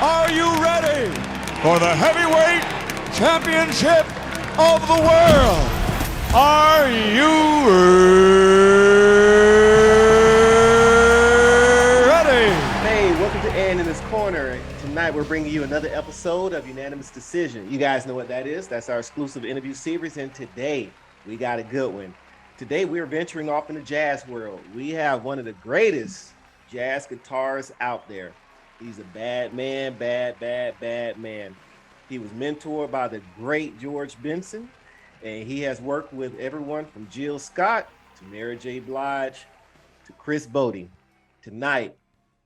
Are you ready for the heavyweight championship of the world? Are you ready? Hey, welcome to Unanimous Corner. Tonight we're bringing you another episode of Unanimous Decision. You guys know what that is. That's our exclusive interview series, and today we got a good one. Today we're venturing off in the jazz world. We have one of the greatest jazz guitarists out there. He's a bad man. He was mentored by the great George Benson, and he has worked with everyone from Jill Scott to Mary J. Blige to Chris Bodie. Tonight,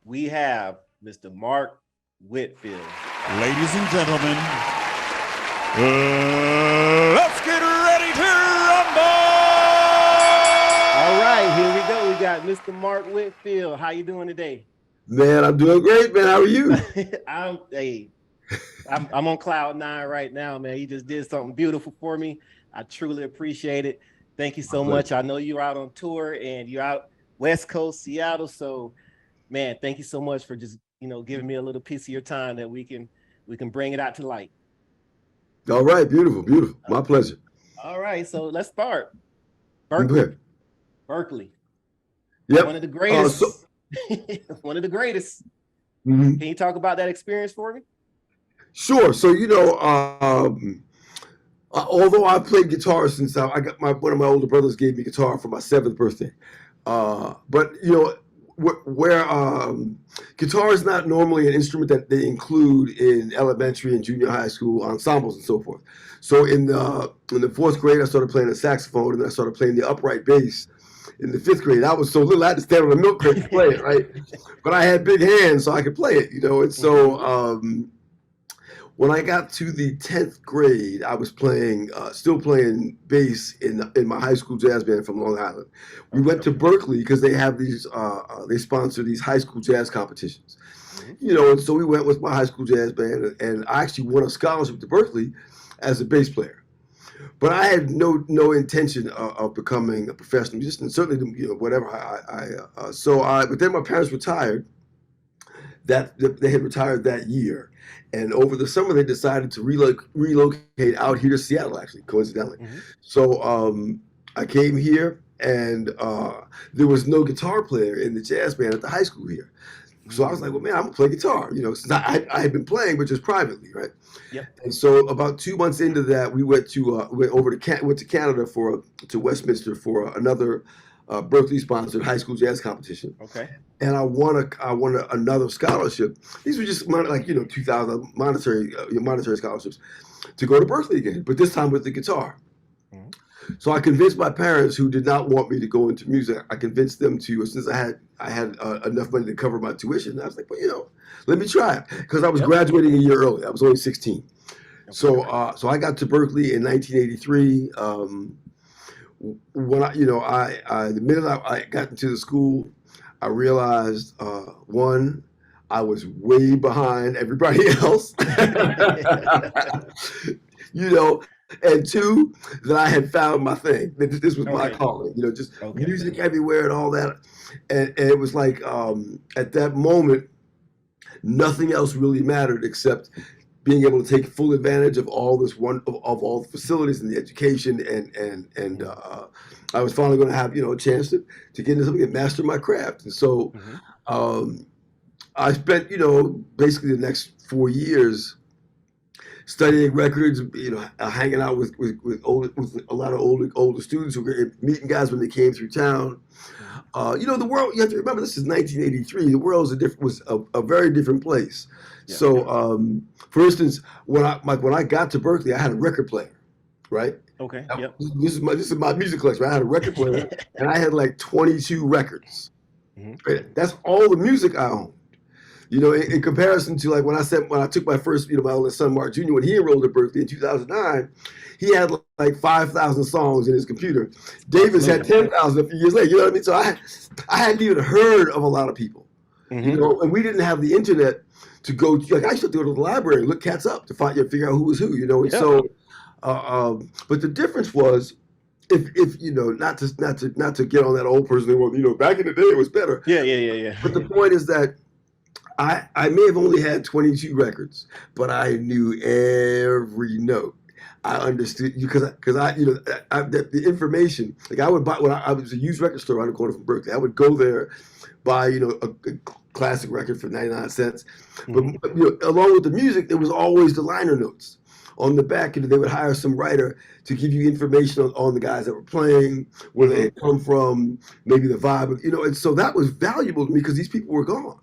we have Mr. Mark Whitfield. Ladies and gentlemen, let's get ready to rumble! All right, here we go. We got Mr. Mark Whitfield. How you doing today? Man, I'm doing great, man. How are you? I'm on cloud nine right now, man. You just did something beautiful for me. I truly appreciate it. Thank you so much. I know you're out on tour and you're out West Coast, Seattle. So, man, thank you so much for just, giving me a little piece of your time that we can bring it out to light. All right, beautiful. My pleasure. All right, so let's start. Berklee. Yep. One of the greatest. One of the greatest. Mm-hmm. Can you talk about that experience for me? Sure. So, although I played guitar since I got one of my older brothers gave me guitar for my 7th birthday. But guitar is not normally an instrument that they include in elementary and junior high school ensembles and so forth. So in the 4th grade, I started playing the saxophone, and then I started playing the upright bass. In the 5th grade, I was so little I had to stand on a milk crate to play it, right? But I had big hands, so I could play it, And so when I got to the 10th grade, I was still playing bass in my high school jazz band from Long Island. We went to Berklee because they have these, they sponsor these high school jazz competitions, And so we went with my high school jazz band, and I actually won a scholarship to Berklee as a bass player. But I had no intention of becoming a professional musician, certainly, whatever. But then my parents retired. They had retired that year, and over the summer they decided to relocate out here to Seattle, actually, coincidentally. Mm-hmm. So I came here, and there was no guitar player in the jazz band at the high school here. So I was like, well, man, I'm gonna play guitar, since I had been playing, but just privately, right? Yep. And so about 2 months into that, we went to Canada to Westminster for another Berklee sponsored high school jazz competition. Okay. And I won another scholarship. These were just $2,000 monetary scholarships to go to Berklee again, but this time with the guitar. Mm-hmm. So I convinced my parents, who did not want me to go into music. I convinced them to, since I had enough money to cover my tuition. I was like, well, let me try it, because I was graduating a year early. I was only 16. Okay. So I got to Berklee in 1983. When the minute I got into the school, I realized one, I was way behind everybody else. And two, that I had found my thing. That this was my calling, music everywhere and all that. And it was like, at that moment, nothing else really mattered except being able to take full advantage of all this of all the facilities and the education. And I was finally going to have, a chance to get into something and master my craft. And so I spent, basically the next 4 years studying records, hanging out with a lot of older students who were meeting guys when they came through town. The world, you have to remember, this is 1983. The world was a very different place. Yeah. So, for instance, when I got to Berklee, I had a record player, right? Okay. Yep. This is my music collection. Right? I had a record player, and I had like 22 records. Mm-hmm. Right? That's all the music I owned. In comparison to like when I took my first, my oldest son, Mark Jr., when he enrolled at Berklee in 2009, he had like 5,000 songs in his computer. Davis had 10,000 a few years later. You know what I mean? So I hadn't even heard of a lot of people. Mm-hmm. And we didn't have the internet to go. Like I used to go to the library and look cats up to figure out who was who. And so, but the difference was, if not to get on that old person, back in the day it was better. Yeah. But the point is that I may have only had 22 records, but I knew every note. I understood because I the information, like I would buy when I was a used record store around the corner from Berklee. I would go there, buy a classic record for 99 cents. But along with the music, there was always the liner notes on the back. They would hire some writer to give you information on the guys that were playing, where they had come from, maybe the vibe, and so that was valuable to me because these people were gone.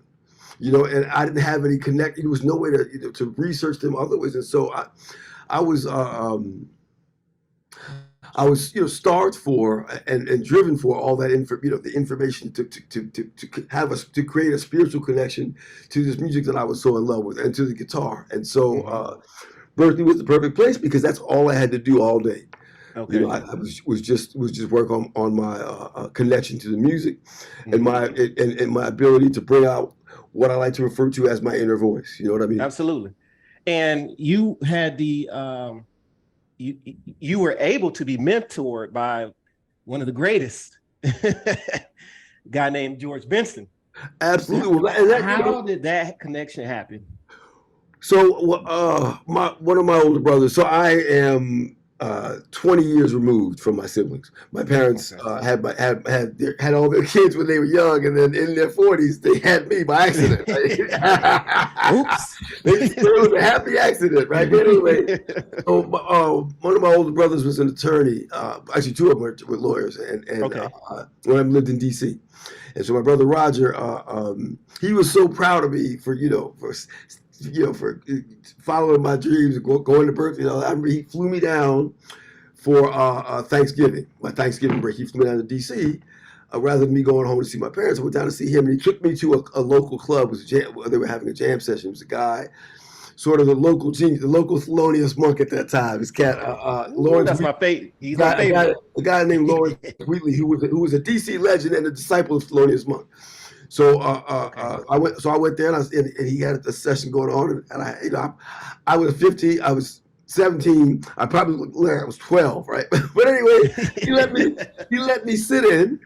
And I didn't have any connect. There was no way to research them other ways, and so I was starved for and driven for all that the information to create a spiritual connection to this music that I was so in love with and to the guitar, and so Berklee was the perfect place because that's all I had to do all day. Okay. I was just work on my connection to the music and my ability to bring out what I like to refer to as my inner voice. You know what I mean? Absolutely. And you had the you were able to be mentored by one of the greatest, a guy named George Benson. Absolutely. How did that connection happen? So one of my older brothers. So I am 20 years removed from my siblings. My parents had all their kids when they were young, and then in their 40s they had me by accident. Right? Oops! It was a happy accident, right? But anyway, so one of my older brothers was an attorney. Actually, two of them were lawyers, and when I lived in D.C. And so my brother Roger, he was so proud of me for following my dreams and going to Berklee. I remember he flew me down for Thanksgiving, my Thanksgiving break. He flew me down to D.C. Rather than me going home to see my parents. I went down to see him, and he took me to a local club. They were having a jam session. It was a guy, sort of the local genius, the local Thelonious Monk at that time. His cat, Lawrence. That's my favorite. He's my favorite. A guy named Lawrence Whitfield, who was a D.C. legend and a disciple of Thelonious Monk. So I went there, and he had a session going on, and I was 15, I was 17, I probably looked like I was 12, right? But anyway, he let me sit in,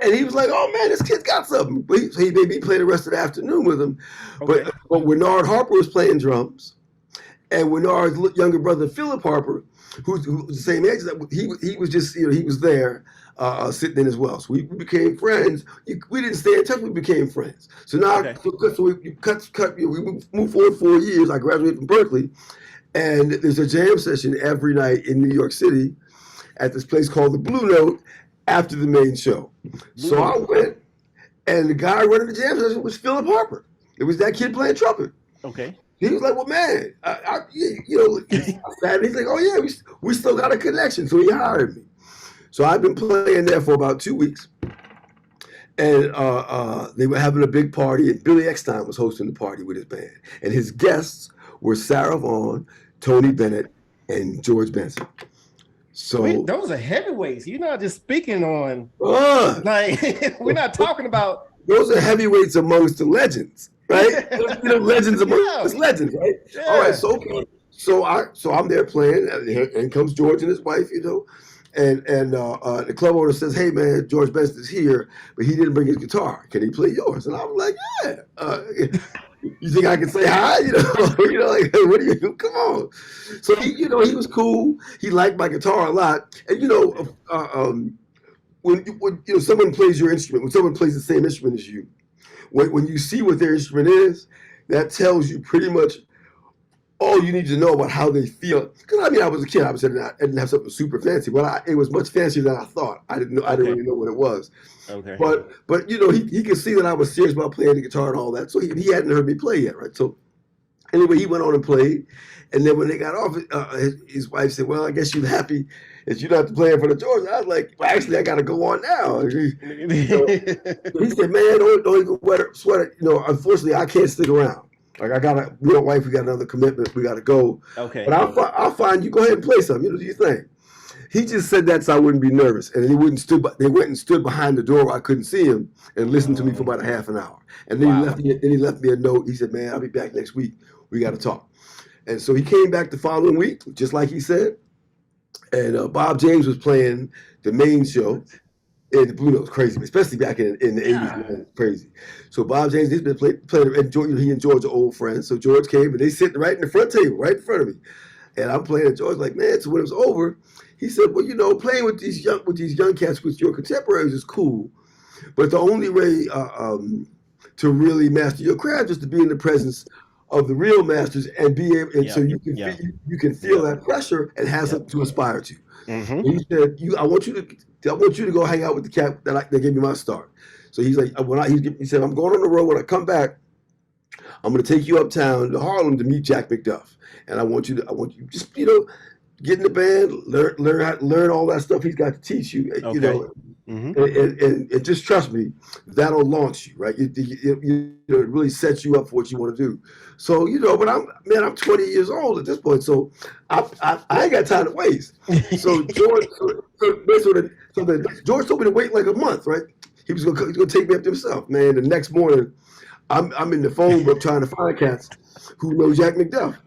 and he was like, "Oh man, this kid's got something." But he made me play the rest of the afternoon with him. Okay. But Bernard Harper was playing drums, and Bernard's younger brother Philip Harper, who's the same age, he was just he was there. Sitting in as well. So we became friends. We didn't stay in touch, we became friends. So now, we moved forward 4 years. I graduated from Berklee, and there's a jam session every night in New York City at this place called the Blue Note after the main show. So I went, and the guy running the jam session was Philip Harper. It was that kid playing trumpet. Okay. He was like, "Well, man, he's like, oh yeah, we still got a connection." So he hired me. So I've been playing there for about 2 weeks, and they were having a big party, and Billy Eckstein was hosting the party with his band, and his guests were Sarah Vaughan, Tony Bennett, and George Benson. So those are heavyweights. You're not just speaking on we're not talking about. Those are heavyweights amongst the legends, right? Legends amongst legends, right? Yeah. All right, so I'm there playing, and comes George and his wife, And the club owner says, "Hey man, George Benson is here, but he didn't bring his guitar. Can he play yours?" And I was like, "Yeah." You think I can say hi? Like, what do you do? Come on. So he was cool. He liked my guitar a lot. And when someone plays your instrument, when someone plays the same instrument as you, when you see what their instrument is, that tells you pretty much all you need to know about how they feel. Because I was a kid. I didn't have something super fancy, but it was much fancier than I thought. I didn't really know what it was. Okay. But he could see that I was serious about playing the guitar and all that. So he hadn't heard me play yet, right? So anyway, he went on and played. And then when they got off, his wife said, "Well, I guess you're happy that you're not playing for the George." I was like, "Well, actually, I got to go on now." He said, "Man, don't even sweat it. Unfortunately, I can't stick around. Like I got a real wife, we got another commitment, we got to go. Okay. But I'll find you. Go ahead and play something. Do your thing." He just said that so I wouldn't be nervous, and they went and stood behind the door where I couldn't see him and listened to me for about a half an hour. And then he left me a note. He said, "Man, I'll be back next week. We got to talk." And so he came back the following week, just like he said. And Bob James was playing the main show. And the Blue Note was crazy, especially back in the 80s, man, crazy. So Bob James, he's been playing, and George, he and George are old friends. So George came and they sitting right in the front table, right in front of me. And I'm playing, and George like, man, so when it was over, he said, well, playing with these young cats with your contemporaries is cool, but the only way to really master your craft is to be in the presence of the real masters and be able, and so you can feel that pressure and have something to aspire to. Mm-hmm. He said, I want you to go hang out with the cat that gave me my start. So he's like, he said, I'm going on the road. When I come back, I'm going to take you uptown to Harlem to meet Jack McDuff, and I want you just get in the band, learn all that stuff he's got to teach you, and just trust me, that'll launch you, right? It really sets you up for what you want to do. So but I'm 20 years old at this point, so I ain't got time to waste. So George told me to wait like a month, right? He was gonna take me up to himself, man. The next morning, I'm in the phone book trying to find cats who know Jack McDuff.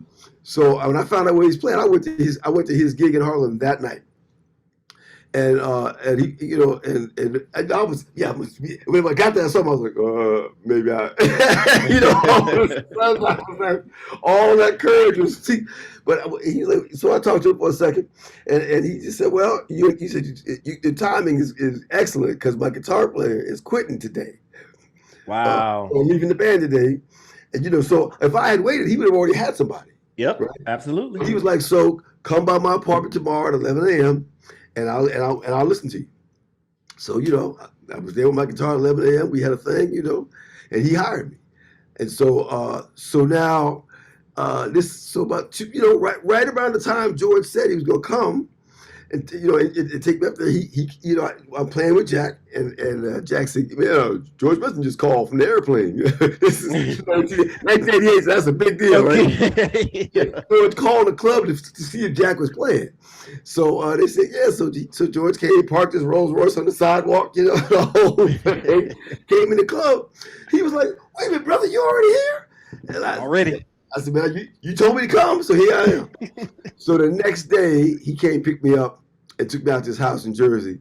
So when I found out where he's playing, I went to his gig in Harlem that night, and he, and I was, when I got that song, I was like, maybe I, all that courage was, but he's like, so I talked to him for a second, and he just said, well, he said, the timing is excellent because my guitar player is quitting today. Wow. I'm leaving the band today, and so if I had waited, he would have already had somebody. Yep, right? Absolutely. He was like, so come by my apartment tomorrow at 11 a.m. and I'll listen to you. So, I was there with my guitar at 11 a.m. We had a thing, and he hired me. And so now about right around the time George said he was going to come and take me up there, I'm playing with Jack, and Jack said, George Benson just called from the airplane. This is 1988, so that's a big deal, right? George called the club to see if Jack was playing. So they said, so George came, parked his Rolls Royce on the sidewalk, the whole thing, came in the club. He was like, wait a minute, brother, you already here? And I said, man, you told me to come, so here I am. So the next day, he came pick me up and took me out to his house in Jersey,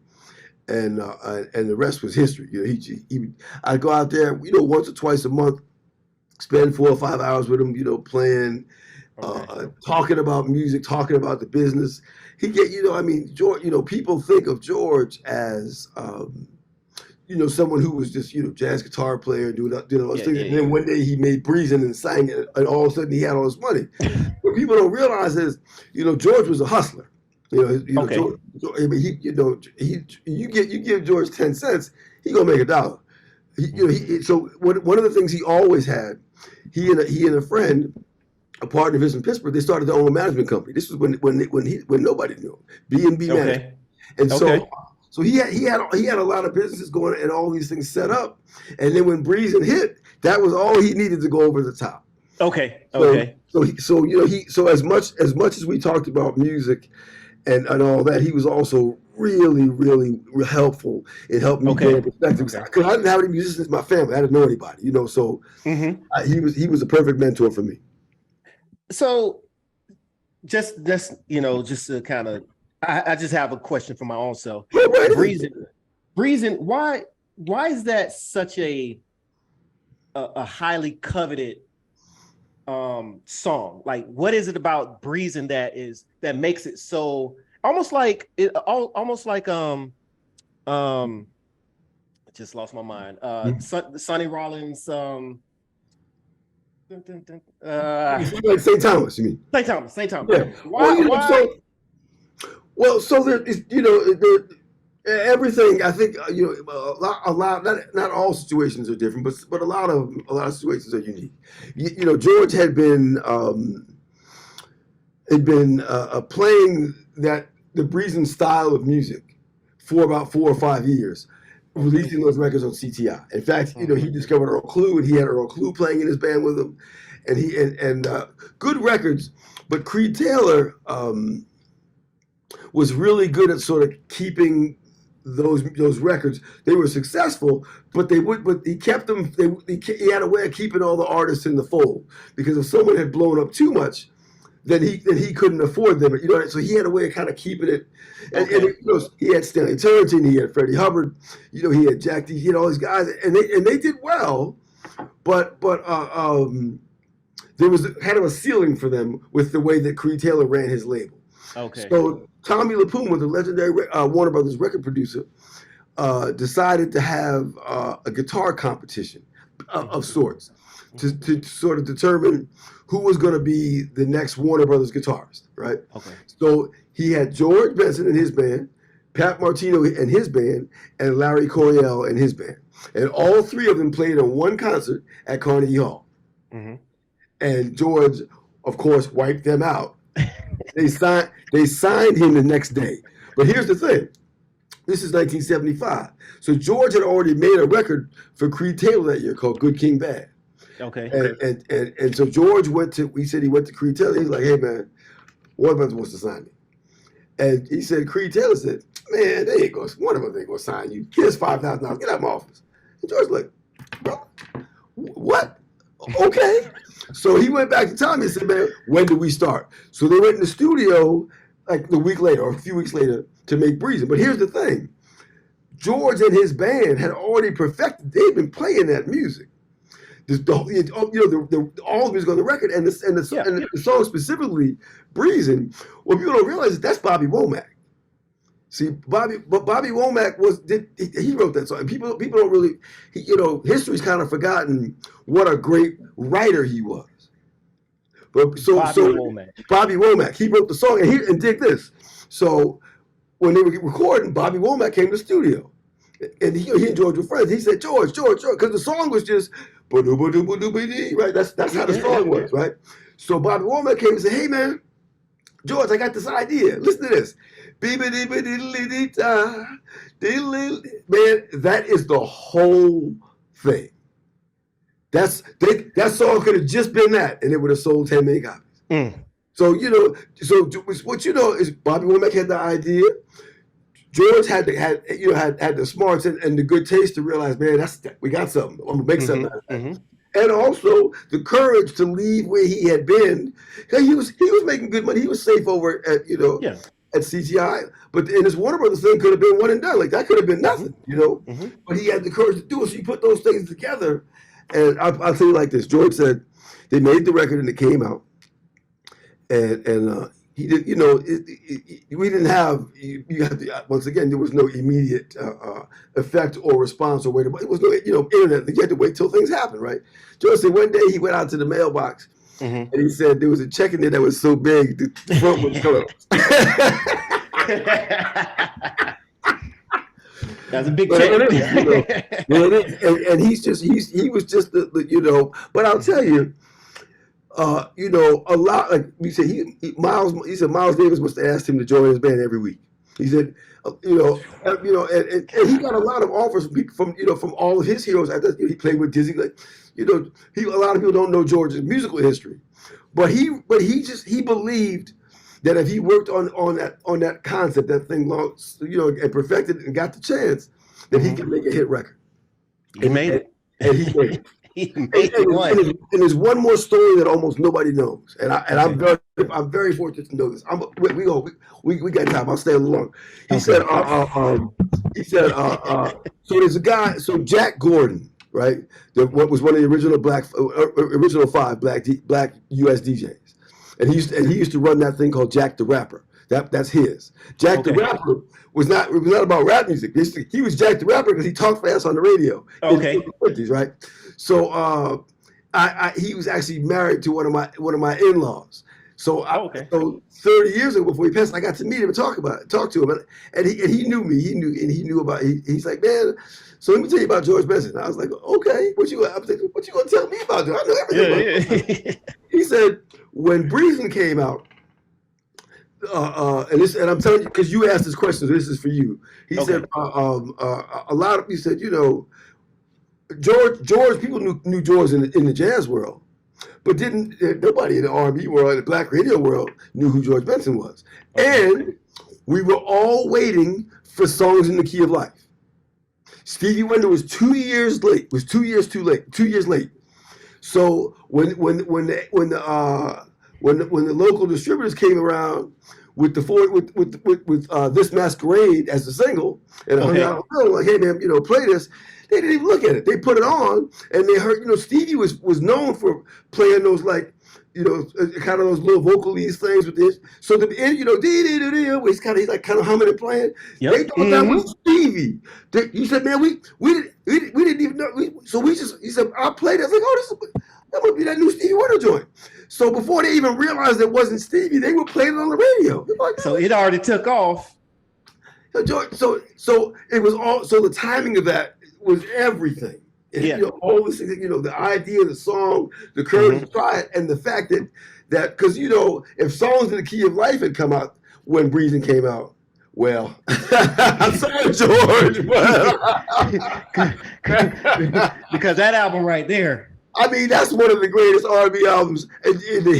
and the rest was history. I'd go out there, once or twice a month, spend 4 or 5 hours with him, playing, talking about music, talking about the business. He George. People think of George as someone who was just, jazz guitar player, doing those things. And then one day he made Breezin' and sang it, and all of a sudden he had all this money. What people don't realize is, George was a hustler. George, you give George 10 cents, he gonna make $1. So one of the things he always had, he and a friend, a partner of his in Pittsburgh, they started their own management company. This was when nobody knew him. B&B Management. And so he had a lot of businesses going and all these things set up. And then when Breezin' hit, that was all he needed to go over the top. So as much as we talked about music and all that, he was also really, really helpful in helping me gain perspective. Because I didn't have any musicians in my family. I didn't know anybody, So he was a perfect mentor for me. So just to kind of, I just have a question for my own self. Breezin', why is that such a highly coveted song? Like, what is it about Breezin' that makes it so almost like I just lost my mind. Sonny Rollins. Like St. Thomas, you mean? St. Thomas. Yeah. Why? So there is, everything. I think a lot. Not all situations are different, but a lot of situations are unique. George had been playing the Breezin' style of music for about 4 or 5 years, releasing those records on CTI. In fact, he discovered Earl Klugh, and he had Earl Klugh playing in his band with him, and good records. But Creed Taylor was really good at sort of keeping those records. They were successful, but he kept them. He had a way of keeping all the artists in the fold, because if someone had blown up too much, then he couldn't afford them. You know, so he had a way of kind of keeping it. And he had Stanley Turrentine, he had Freddie Hubbard, he had Jack D, he had all these guys, and they did well, but there was kind of a ceiling for them with the way that Creed Taylor ran his label. Okay. So Tommy LaPuma, the legendary Warner Brothers record producer, decided to have a guitar competition of sorts to sort of determine who was going to be the next Warner Brothers guitarist, right? Okay. So he had George Benson and his band, Pat Martino and his band, and Larry Coryell and his band. And all three of them played on one concert at Carnegie Hall. Mm-hmm. And George, of course, wiped them out. They signed him the next day. But here's the thing. This is 1975. So George had already made a record for Creed Taylor that year called Good King Bad. Okay. And so George he went to Creed Taylor. He's like, hey, man, Warner Brothers wants to sign me. And he said, Creed Taylor said, man, one of them ain't going to sign you. Here's $5,000. Get out of my office. And George's like, bro, what? Okay. So he went back to Tommy and said, man, when do we start? So they went in the studio like a week later or a few weeks later to make Breezing. But here's the thing. George and his band had already perfected. They'd been playing that music. All the music on the record and the song specifically, Breezing. What people don't realize is that's Bobby Womack. See, Bobby Womack he wrote that song. People don't really, history's kind of forgotten what a great writer he was. But Bobby Womack, he wrote the song, and dig this. So when they were recording, Bobby Womack came to the studio, and he and George were friends. He said, George, because the song was just right. That's how the song was, right? So Bobby Womack came and said, hey man, George, I got this idea. Listen to this. Man, that is the whole thing. That song could have just been that, and it would have sold 10 million copies. Mm. So what is Bobby Womack had the idea. George had the smarts and the good taste to realize, man, we got something. I'm gonna make something out of that. Mm-hmm. And also the courage to leave where he had been. He was making good money. He was safe over at at CTI. But his Warner Brothers thing could have been one and done. Like that could have been nothing, Mm-hmm. But he had the courage to do it. So you put those things together. And I'll tell you like this. George said they made the record and it came out. And he did, we didn't have, once again, there was no immediate effect or response or it was no, internet. You had to wait till things happened, right? George said one day he went out to the mailbox and he said there was a check in there that was so big, the front was closed. That's a big check. And he was just but I'll tell you, a lot, like we said, Miles Davis must have asked him to join his band every week. He said, and he got a lot of offers from all of his heroes. He played with Dizzy, a lot of people don't know George's musical history, but he believed that if he worked on that concept, that thing long, and perfected it and got the chance, that he could make a hit record. He made it. And he made it. And there's one more story that almost nobody knows, and I'm very fortunate to know this. We got time. I'll stay a little long. He said, so there's a guy. So Jack Gordon, right? What was one of the original five black U.S. DJs, and he used to run that thing called Jack the Rapper. That's his. Jack the Rapper was not about rap music. He was Jack the Rapper because he talked fast on the radio. Okay. In the 50s, right? So he was actually married to one of my in-laws. So so 30 years ago before he passed, I got to meet him and talk to him, and he knew me. He knew about. He's like, man. So let me tell you about George Benson. I was like, okay, what you gonna tell me about? I know everything. Yeah. He said when Breezing came out. And I'm telling you because you asked this question, so this is for you. He said a lot of he said George people knew George in the jazz world, but nobody in the R&B world, the black radio world knew who George Benson was, and we were all waiting for Songs in the Key of Life. Stevie Wonder was 2 years late. Was 2 years too late. 2 years late. So when when the local distributors came around with This Masquerade as the single and hung out like, hey man, play this. They didn't even look at it. They put it on and they heard, Stevie was known for playing those like, kind of those little vocalese things with this. So the end, he's kind of humming and playing. Yep. They thought that was Stevie. He said, man, we didn't even know. He said, I played it. I was like, that must be that new Stevie Wonder joint. So before they even realized it wasn't Stevie, they were playing it on the radio. Like, so it already took off. So it was all. So the timing of that was everything. And, all this, the idea of the song, the courage to try it, and the fact that because if Songs in the Key of Life had come out when Breezing came out, well, I'm sorry, George, because that album right there. I mean, that's one of the greatest R&B albums in the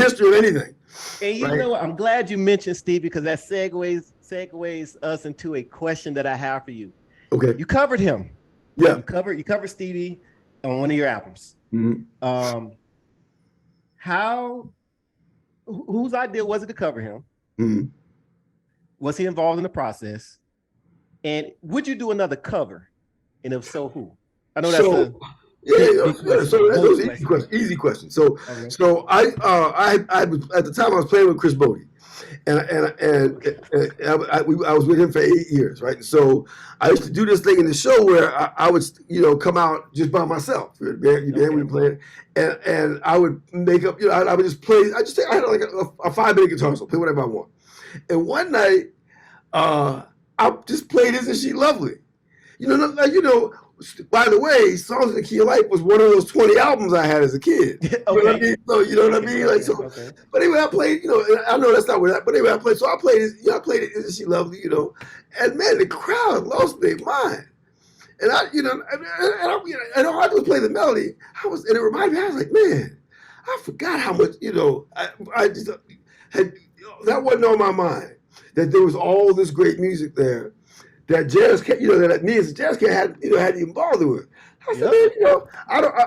history of anything. And you know what? I'm glad you mentioned Stevie because that segues us into a question that I have for you. Okay. You covered him. Yeah. You covered Stevie on one of your albums. Mm-hmm. Whose idea was it to cover him? Mm-hmm. Was he involved in the process? And would you do another cover? And if so, who? I know that's so that's an easy question. So I was at the time I was playing with Chris Bodie. And I was with him for 8 years, right? So I used to do this thing in the show where I would, come out just by myself. We playing, and I would make up, I would just play. I had like a 5-minute guitar solo, play whatever I want. And one night, I just played Isn't She Lovely? By the way, Songs in the Key of Life was one of those 20 albums I had as a kid. You know what I mean? So, you know what I mean? Like, so, but anyway, I played, I know that's not what but anyway, I played it, Isn't She Lovely, and man, the crowd lost their mind. And I was playing the melody. And it reminded me, I was like, man, I forgot how much, I just had, that wasn't on my mind, that there was all this great music there. That jazz, that me as a jazz cat hadn't even bothered with. I said, man,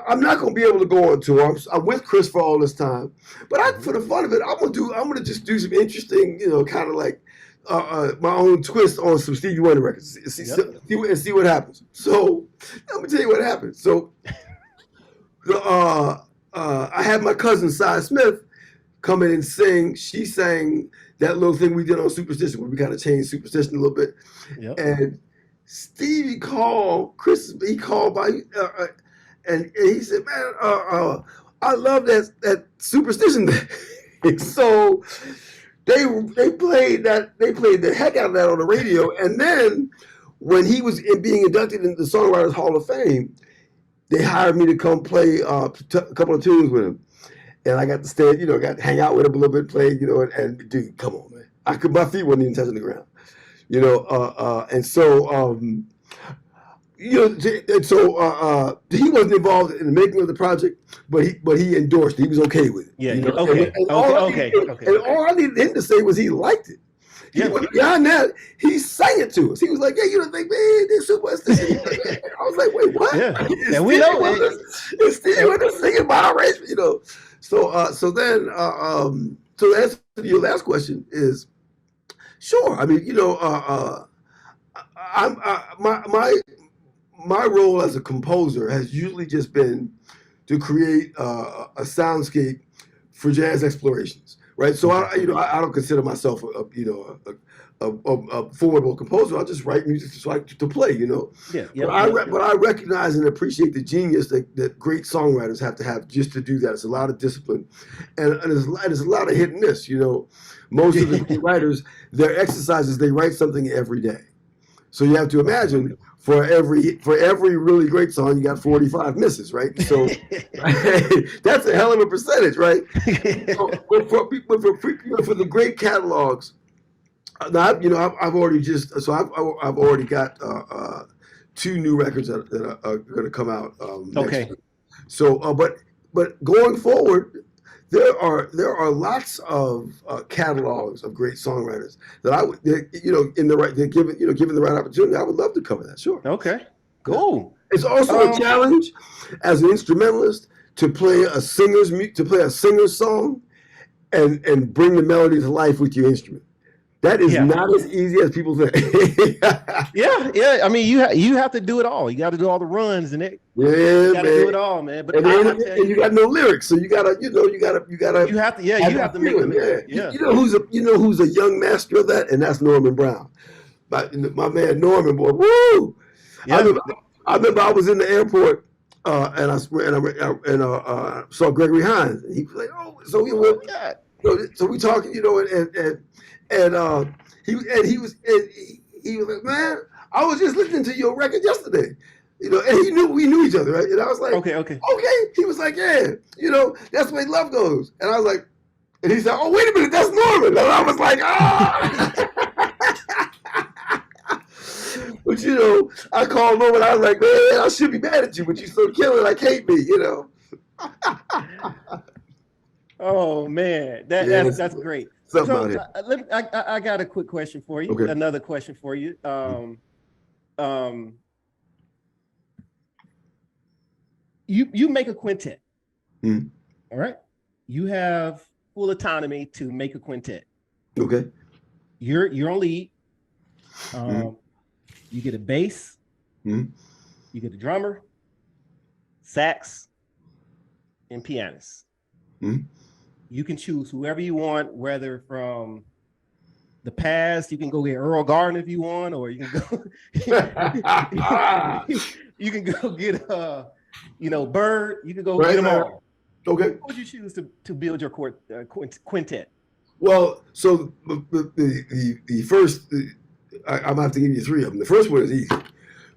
I'm not gonna be able to go on tour. I'm with Chris for all this time, but for the fun of it, I'm gonna just do some interesting, kind of like my own twist on some Stevie Wonder records, and see what happens. So let me tell you what happened. So I had my cousin Cy Smith come in and sing. She sang that little thing we did on Superstition, where we kind of changed Superstition a little bit. Yep. And Stevie called, he called by, and he said, man, I love that Superstition thing. So they played the heck out of that on the radio. And then when he was being inducted into the Songwriters Hall of Fame, they hired me to come play a couple of tunes with him. And I got to stay, got to hang out with him a little bit, play, and dude, come on, man. My feet weren't even touching the ground, and so, he wasn't involved in the making of the project, but he endorsed it. He was okay with it. Yeah. Okay. And all I needed him to say was he liked it. Beyond that, he sang it to us. He was like, "Yeah, you don't think, man, this Superstition." I was like, "Wait, what?" Yeah. And we know it. It's Stevie Wonder singing my arrangement, So then, to answer your last question is, sure. I mean, my role as a composer has usually just been to create a soundscape for jazz explorations, right? So I don't consider myself a formidable composer. I just write music to play, But I recognize and appreciate the genius that great songwriters have to have just to do that. It's a lot of discipline, and there's a lot of hit and miss. Most of the great writers, their exercises, they write something every day. So you have to imagine for every really great song, you got 45 misses, right? So that's a hell of a percentage, right? But for the great catalogs. Now, I've already got 2 new records that are going to come out. Next year. So, but going forward, there are lots of catalogs of great songwriters that given the right opportunity, I would love to cover that. Sure. Okay. Cool. It's also a challenge as an instrumentalist to play a singer's song and bring the melody to life with your instrument. That is Yeah. not as easy as people think. Yeah. I mean, you have to do it all. You got to do all the runs and it. Yeah, You got to do man. it all, man. But And, and you got no lyrics, so you gotta. you have to. Yeah, you have to make feeling. them. Yeah. Yeah. You know who's a young master of that, and that's Norman Brown. My man Norman, boy, woo! Yeah. I remember I was in the airport, and I saw Gregory Hines, and he was like, "Oh, so we were, so we talking, you know, and he was like, man, I was just listening to your record yesterday, you know, and we knew each other, right? And I was like, okay. He was like, yeah, you know, that's the way love goes, and I was like, and he said, oh, wait a minute, that's Norman, and I was like, ah. But you know, I called Norman. I was like, man, I should be mad at you, but you're so killing like hate me, you know. Oh man, that's great. So I got a quick question for you. Okay. Another question for you. You make a quintet. Mm. All right. You have full autonomy to make a quintet. Okay. You're on lead. You get a bass, you get a drummer, sax, and pianist. You can choose whoever you want, whether from the past, you can go get Earl Garden if you want, or you can go you can go get Bird, you can go get them all. Okay. What would you choose to build your quintet? Well, so the first, I'm gonna have to give you three of them. The first one is easy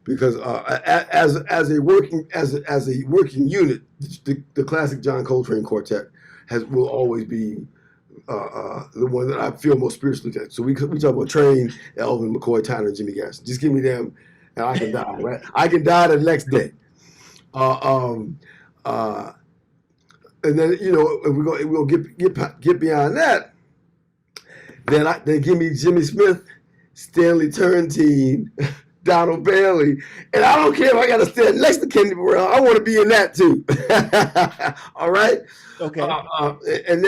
because as a working unit, the classic John Coltrane quartet will always be the one that I feel most spiritually attached. So we talk about Train, Elvin, McCoy, Tyner, and Jimmy Garrison. Just give me them, and I can die. Right? I can die the next day. And then if we'll get beyond that. Then they give me Jimmy Smith, Stanley Turrentine, Donald Bailey, and I don't care if I got to stand next to Kenny Burrell. I want to be in that too. All right. Okay. And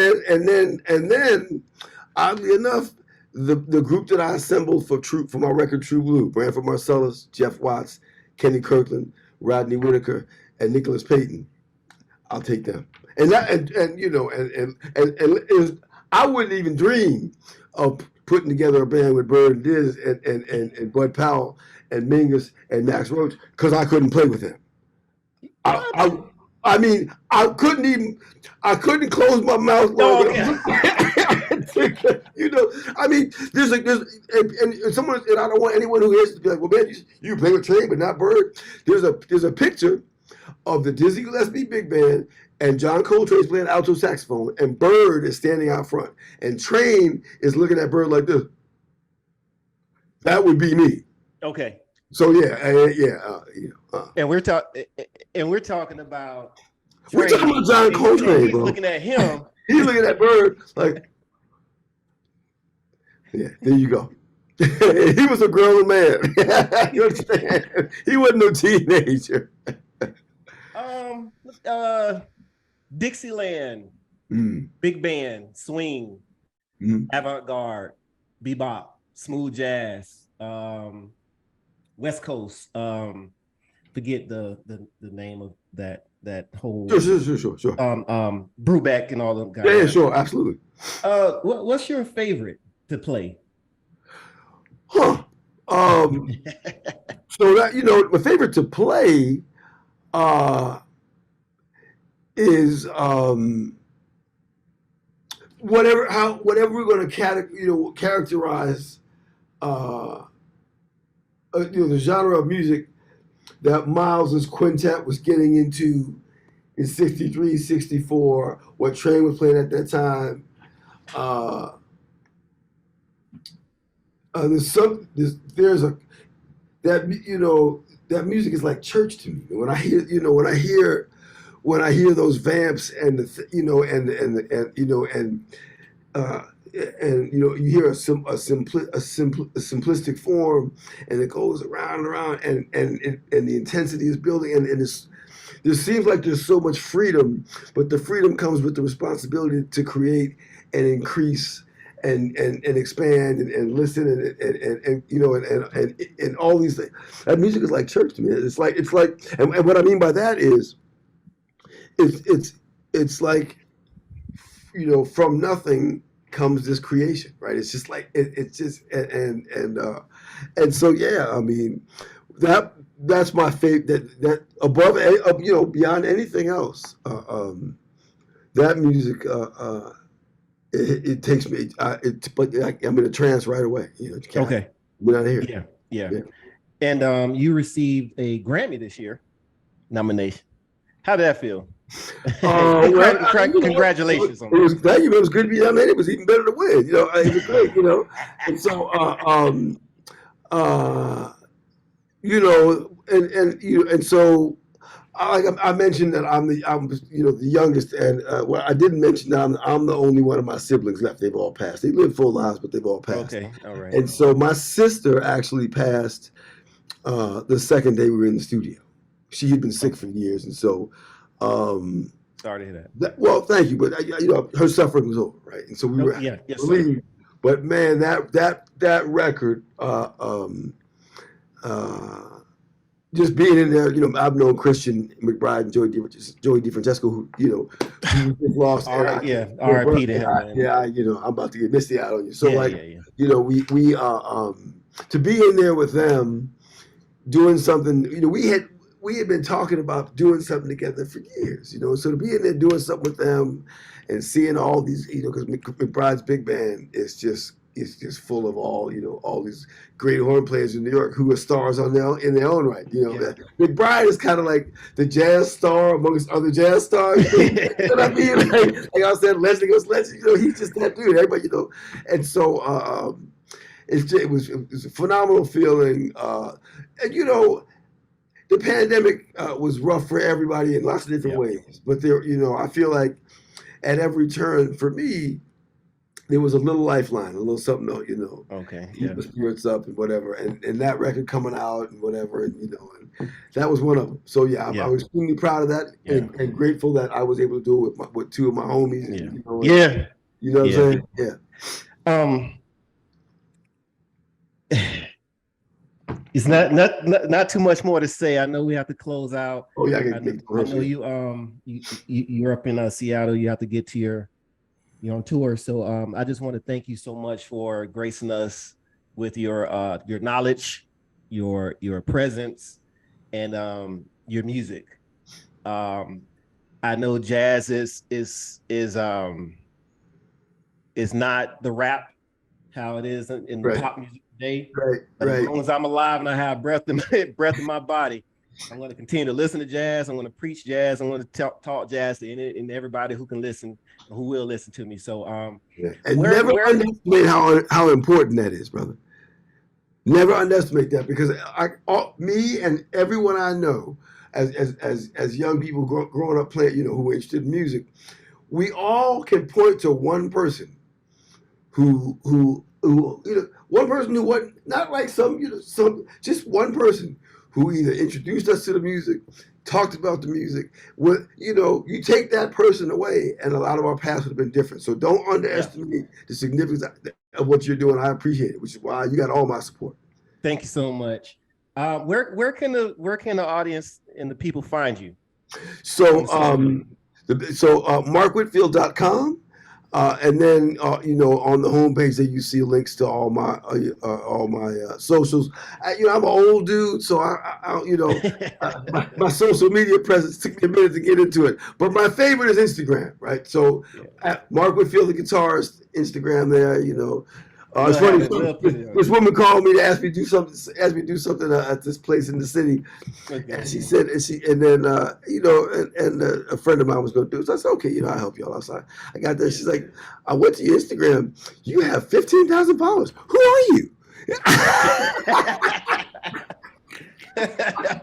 then, oddly enough, the group that I assembled for my record True Blue: Branford Marcellus, Jeff Watts, Kenny Kirkland, Rodney Whitaker, and Nicholas Payton. I'll take them. And I wouldn't even dream of putting together a band with Bird and Diz and Bud Powell and Mingus and Max Roach because I couldn't play with them. I mean, I couldn't close my mouth. I mean, and someone, and I don't want anyone who hears to be like, well, man, you play with Train, but not Bird. There's a picture of the Dizzy Gillespie Big Band and John Coltrane's playing alto saxophone, and Bird is standing out front, and Train is looking at Bird like this. That would be me. Okay. So and we're talking about. We're talking about John Coltrane, bro. He's looking at him. He's looking at Bird like, yeah. There you go. He was a grown man. You understand? He wasn't no teenager. Dixieland, big band, swing, avant-garde, bebop, smooth jazz, West Coast. Forget the name of that whole. Sure. Brubeck and all them guys. Yeah, sure, absolutely. What's your favorite to play? Huh. So that my favorite to play is whatever we're going to characterize the genre of music that Miles's quintet was getting into in 63, 64, what Train was playing at that time. That music is like church to me. When I hear those vamps and you hear a simplistic form, and it goes around and around, and the intensity is building, and there seems like there's so much freedom, but the freedom comes with the responsibility to create and increase and expand and listen and you know and all these things. That music is like church to me. It's like and what I mean by that is it's like, you know, from nothing comes this creation, right? It's just like it's just and so yeah, I mean that's my favorite. That above, you know, beyond anything else, that music it takes me. But I'm in a trance right away. You know, Okay. We're not here. Yeah. And you received a Grammy this year nomination. How did that feel? Congratulations on that. Thank you. It was good to be nominated. It was even better to win. You know, it was great. You know, and so you know, and so I mentioned that I'm you know, the youngest, and well, I didn't mention that I'm the only one of my siblings left. They've all passed. They lived full lives, but they've all passed. Okay, all right. And so my sister actually passed the second day we were in the studio. She had been sick for years, and so. Sorry to hear that. Well, thank you, but you know, her suffering was over, right? And so we were relieved. But man, that record, just being in there, you know, I've known Christian McBride and Joey DeFrancesco, who, you know, who just lost. R.I.P. to him. Man. Yeah, you know, I'm about to get misty out on you. So you know, we to be in there with them, doing something, you know, we had been talking about doing something together for years, you know. So to be in there doing something with them and seeing all these, you know, because McBride's big band is just full of all, you know, all these great horn players in New York who are stars in their own right. You know, McBride is kind of like the jazz star amongst other jazz stars. You know what I mean? Like I said, Leslie goes Leslie. You know, he's just that dude. Everybody, you know, and so it was a phenomenal feeling, and you know. The pandemic was rough for everybody in lots of different ways, but there, you know, I feel like at every turn for me, there was a little lifeline, a little something, you know, keep the spirits up and whatever, and that record coming out and whatever, and you know, and that was one of them. So I was extremely proud of that and grateful that I was able to do it with two of my homies. And, you know, you know what I'm saying? It's not too much more to say. I know we have to close out. Oh yeah, I know you're up in Seattle. You have to get to you're on tour. So I just want to thank you so much for gracing us with your knowledge, your presence, and your music. I know jazz is not the rap how it is in the pop music today. But as long as I'm alive and I have breath in my body, I'm going to continue to listen to jazz. I'm going to preach jazz. I'm going to talk jazz to everybody who can listen, who will listen to me. So, and never underestimate how important that is, brother. Never underestimate that, because me and everyone I know, as young people growing up playing, you know, who are interested in music, we all can point to one person who you know, one person who wasn't, not like just one person who either introduced us to the music, talked about the music. You know, you take that person away, and a lot of our paths would have been different. So don't underestimate the significance of what you're doing. I appreciate it, which is why you got all my support. Thank you so much. Where can the audience and the people find you? So markwhitfield.com. And then, you know, on the homepage there you see links to all my socials. You know, I'm an old dude, so I you know, my social media presence took me a minute to get into it. But my favorite is Instagram, right? So, at Mark Whitfield, the guitarist, Instagram there. You know, it's funny. This woman called me to ask me to do something at this place in the city, and she said, and then you know, and a friend of mine was going to do it. So I said, okay, you know, I'll help y'all outside. I got there. She's like, I went to your Instagram. You have 15,000 followers. Who are you?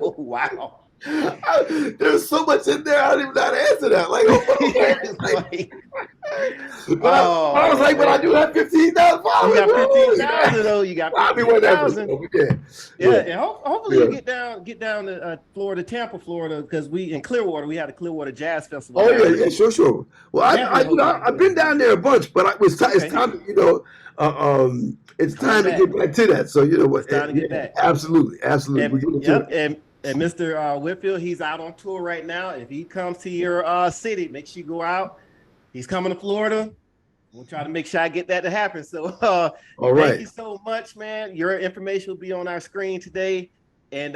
Oh, wow. There's so much in there. I don't even know how to answer that. Like, But I was like, but I do have 15,000 followers. You got 15,000 though. You got 15,000. Yeah, and hopefully you get down to Florida, Tampa, Florida, because we in Clearwater we had a Clearwater Jazz Festival. Oh yeah, sure. Well, I've been down there a bunch, but it's time. It's time, it's time to get back to that. So you know what? It's time to get back. Absolutely. And Mr. Whitfield, he's out on tour right now. If he comes to your city, make sure you go out. He's coming to Florida. We'll try to make sure I get that to happen. So all right. Thank you so much, man. Your information will be on our screen today. And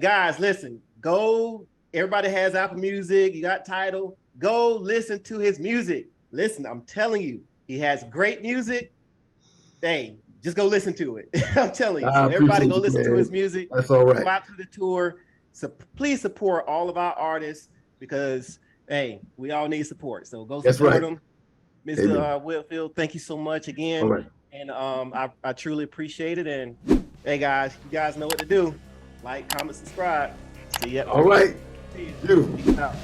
guys, listen, go. Everybody has Apple Music. You got Tidal. Go listen to his music. Listen, I'm telling you, he has great music. Hey, just go listen to it. I'm telling you. So everybody go listen to his music. That's all right. Go out to the tour. So please support all of our artists because, hey, we all need support. So go support them. Mr. Whitfield, thank you so much again. All right. And I truly appreciate it. And hey, guys, you guys know what to do. Like, comment, subscribe. See ya. All right. See you. Beautiful. Peace out.